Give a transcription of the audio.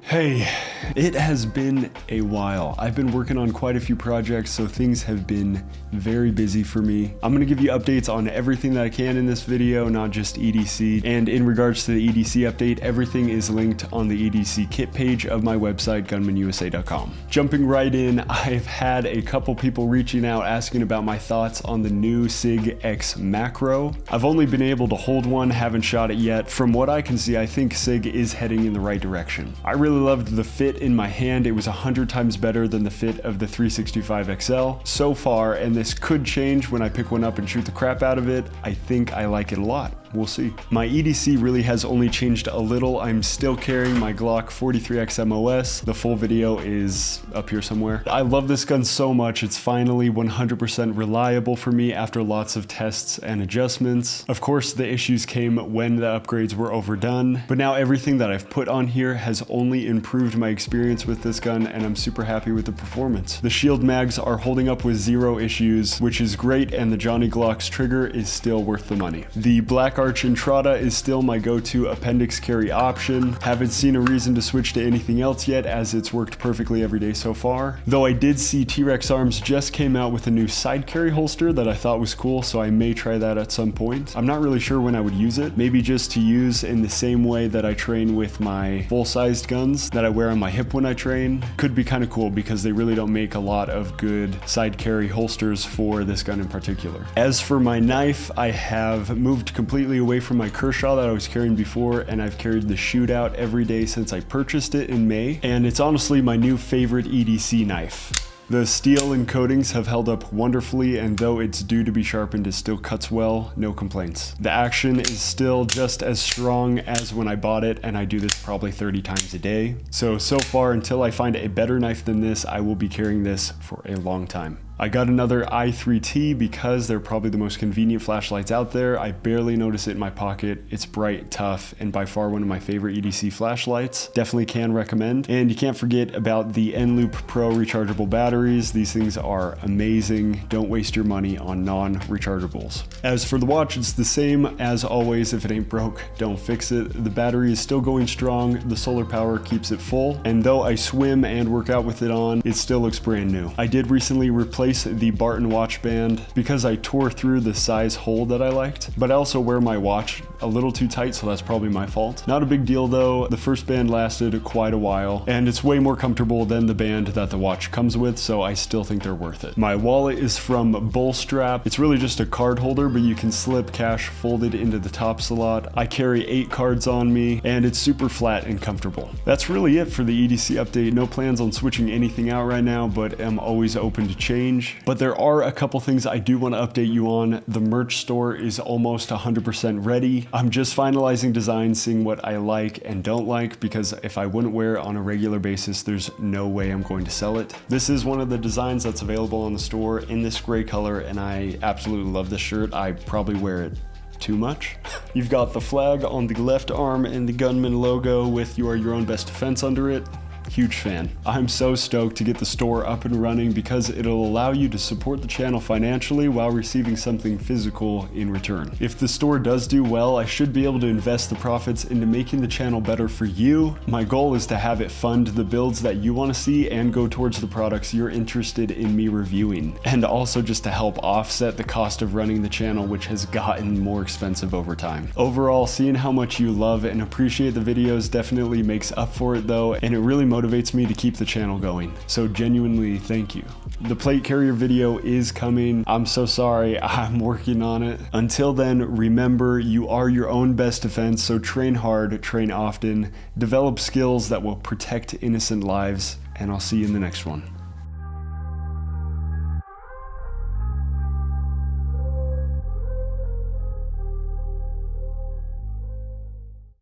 Hey, it has been a while. I've been working on quite a few projects, so things have been very busy for me. I'm gonna give you updates on everything that I can in this video, not just EDC. And in regards to the EDC update, everything is linked on the EDC kit page of my website, gunmanusa.com. Jumping right in, I've had a couple people reaching out asking about my thoughts on the new Sig X Macro. I've only been able to hold one, haven't shot it yet. From what I can see, I think Sig is heading in the right direction. I really loved the fit in my hand. It was 100 times better than the fit of the 365 XL so far, and this could change when I pick one up and shoot the crap out of it. I think I like it a lot. We'll see. My EDC really has only changed a little. I'm still carrying my Glock 43x mos. The full video is up here somewhere. I love this gun so much. It's finally 100% reliable for me after lots of tests and adjustments. Of course, the issues came when the upgrades were overdone, but now everything that I've put on here has only improved my experience with this gun, and I'm super happy with the performance. The shield mags are holding up with zero issues, which is great, and the Johnny Glock's trigger is still worth the money. The Black Arch Entrada is still my go-to appendix carry option. Haven't seen a reason to switch to anything else yet, as it's worked perfectly every day so far. Though I did see T-Rex Arms just came out with a new side carry holster that I thought was cool, so I may try that at some point. I'm not really sure when I would use it. Maybe just to use in the same way that I train with my full-sized guns that I wear on my hip when I train. Could be kind of cool because they really don't make a lot of good side carry holsters for this gun in particular. As for my knife, I have moved completely away from my Kershaw that I was carrying before, and I've carried the Shootout every day since I purchased it in May, and it's honestly my new favorite EDC knife. The steel and coatings have held up wonderfully, and though it's due to be sharpened, it still cuts well, no complaints. The action is still just as strong as when I bought it, and I do this probably 30 times a day. So far, until I find a better knife than this, I will be carrying this for a long time. I got another i3t because they're probably the most convenient flashlights out there. I barely notice it in my pocket. It's bright, tough, and by far one of my favorite EDC flashlights. Definitely can recommend. And you can't forget about the N-Loop Pro rechargeable batteries. These things are amazing. Don't waste your money on non-rechargeables. As for the watch, it's the same as always. If it ain't broke, don't fix it. The battery is still going strong. The solar power keeps it full. And though I swim and work out with it on, it still looks brand new. I did recently replace the Barton watch band because I tore through the size hole that I liked, but I also wear my watch a little too tight, so that's probably my fault. Not a big deal though. The first band lasted quite a while, and it's way more comfortable than the band that the watch comes with, so I still think they're worth it. My wallet is from Bullstrap. It's really just a card holder, but you can slip cash folded into the top slot. I carry 8 cards on me, and it's super flat and comfortable. That's really it for the EDC update. No plans on switching anything out right now, but I'm always open to change. But there are a couple things I do want to update you on. The merch store is almost 100% ready. I'm just finalizing designs, seeing what I like and don't like, because if I wouldn't wear it on a regular basis, there's no way I'm going to sell it. This is one of the designs that's available on the store in this gray color, and I absolutely love this shirt. I probably wear it too much. You've got the flag on the left arm and the gunman logo with "You are your own best defense" under it. Huge fan. I'm so stoked to get the store up and running because it'll allow you to support the channel financially while receiving something physical in return. If the store does do well, I should be able to invest the profits into making the channel better for you. My goal is to have it fund the builds that you want to see and go towards the products you're interested in me reviewing, and also just to help offset the cost of running the channel, which has gotten more expensive over time. Overall, seeing how much you love and appreciate the videos definitely makes up for it though, and it really motivates me to keep the channel going. So genuinely, thank you. The plate carrier video is coming. I'm so sorry, I'm working on it. Until then, remember, you are your own best defense, so train hard, train often, develop skills that will protect innocent lives, and I'll see you in the next one.